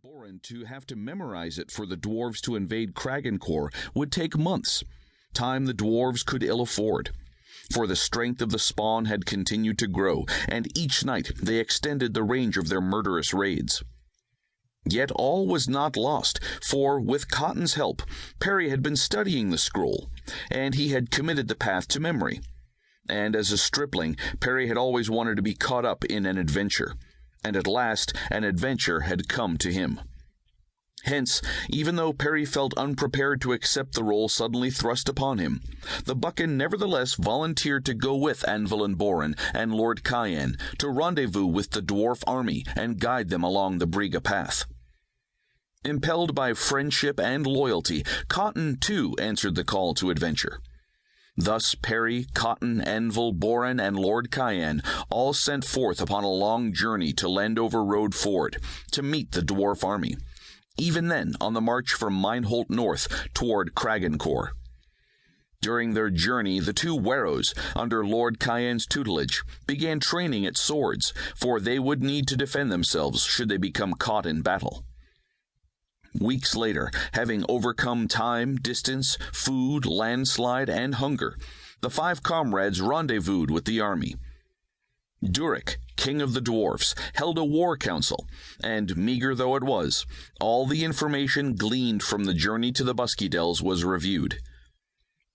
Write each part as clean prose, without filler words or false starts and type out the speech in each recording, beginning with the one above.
Boren to have to memorize it for the dwarves to invade Kraggen-Cor would take months, time the dwarves could ill afford. For the strength of the spawn had continued to grow, and each night they extended the range of their murderous raids. Yet all was not lost, for with Cotton's help, Perry had been studying the scroll, and he had committed the path to memory. And as a stripling, Perry had always wanted to be caught up in an adventure, and at last an adventure had come to him. Hence, even though Perry felt unprepared to accept the role suddenly thrust upon him, the Buccan nevertheless volunteered to go with Anvil and Boren and Lord Cyan to rendezvous with the dwarf army and guide them along the Brega path. Impelled by friendship and loyalty, Cotton, too, answered the call to adventure. Thus Perry, Cotton, Anvil, Boren, and Lord Cyan all sent forth upon a long journey to Landover Road Ford to meet the dwarf army, even then on the march from Mineholt north toward Kraggen-Cor. During their journey, the two Werrows, under Lord Cyan's tutelage, began training at swords, for they would need to defend themselves should they become caught in battle. Weeks later, having overcome time, distance, food, landslide, and hunger, the five comrades rendezvoused with the army. Durek, king of the dwarfs, held a war council, and, meager though it was, all the information gleaned from the journey to the Busky Dells was reviewed.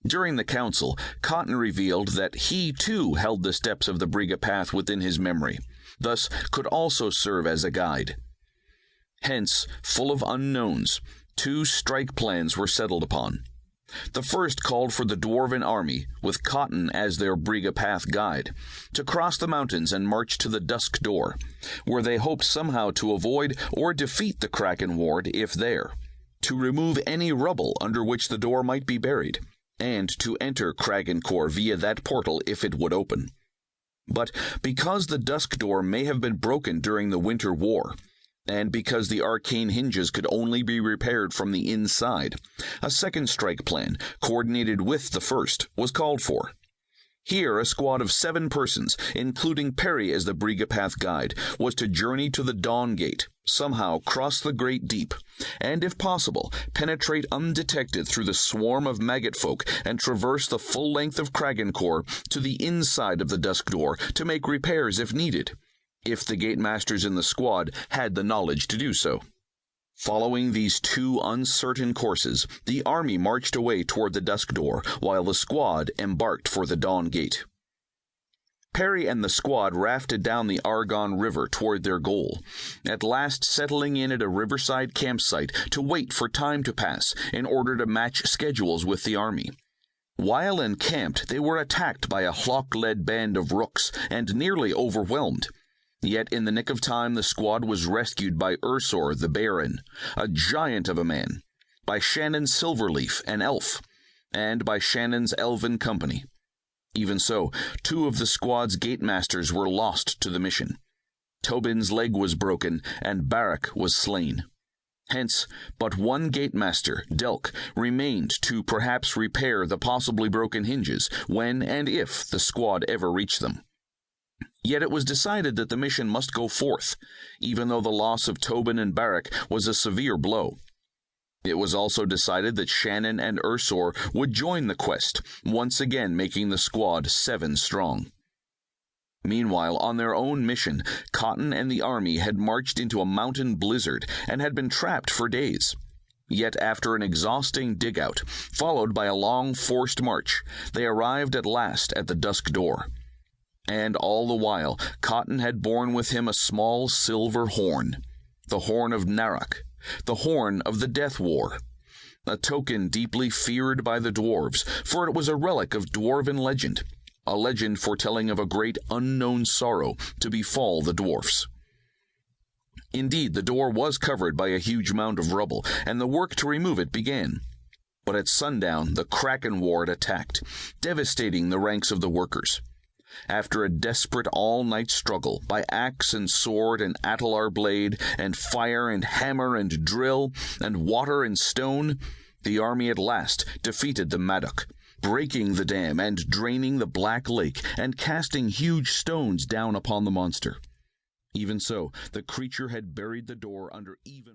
During the council, Cotton revealed that he, too, held the steps of the Brega path within his memory, thus could also serve as a guide. Hence, full of unknowns, two strike plans were settled upon. The first called for the dwarven army, with Cotton as their Brega path guide, to cross the mountains and march to the Dusk Door, where they hoped somehow to avoid or defeat the Kraken ward if there, to remove any rubble under which the door might be buried, and to enter Kraggen-Cor via that portal if it would open. But because the Dusk Door may have been broken during the Winter War, and because the arcane hinges could only be repaired from the inside, a second strike plan, coordinated with the first, was called for. Here, a squad of 7 persons, including Perry as the Brega path guide, was to journey to the Dawn Gate, somehow cross the Great Deep, and, if possible, penetrate undetected through the swarm of maggot folk and traverse the full length of Kraggen-Cor to the inside of the Dusk Door to make repairs if needed, if the gatemasters in the squad had the knowledge to do so. Following these two uncertain courses, the army marched away toward the Dusk Door, while the squad embarked for the Dawn Gate. Perry and the squad rafted down the Argonne River toward their goal, at last settling in at a riverside campsite to wait for time to pass in order to match schedules with the army. While encamped, they were attacked by a hawk-led band of rooks and nearly overwhelmed. Yet in the nick of time the squad was rescued by Ursor the Baron, a giant of a man, by Shannon Silverleaf, an elf, and by Shannon's elven company. Even so, 2 of the squad's gatemasters were lost to the mission. Tobin's leg was broken, and Barak was slain. Hence, but one gatemaster, Delk, remained to perhaps repair the possibly broken hinges, when and if the squad ever reached them. Yet it was decided that the mission must go forth, even though the loss of Tobin and Barak was a severe blow. It was also decided that Shannon and Ursor would join the quest, once again making the squad 7 strong. Meanwhile, on their own mission, Cotton and the army had marched into a mountain blizzard and had been trapped for days. Yet after an exhausting dig-out, followed by a long forced march, they arrived at last at the Dusk Door. And all the while, Cotton had borne with him a small silver horn, the horn of Narok, the horn of the Death War, a token deeply feared by the dwarves, for it was a relic of dwarven legend, a legend foretelling of a great unknown sorrow to befall the dwarfs. Indeed, the door was covered by a huge mound of rubble, and the work to remove it began. But at sundown, the Kraken ward attacked, devastating the ranks of the workers. After a desperate all-night struggle, by axe and sword and atlar blade, and fire and hammer and drill, and water and stone, the army at last defeated the Madoc, breaking the dam and draining the Black Lake, and casting huge stones down upon the monster. Even so, the creature had buried the door under even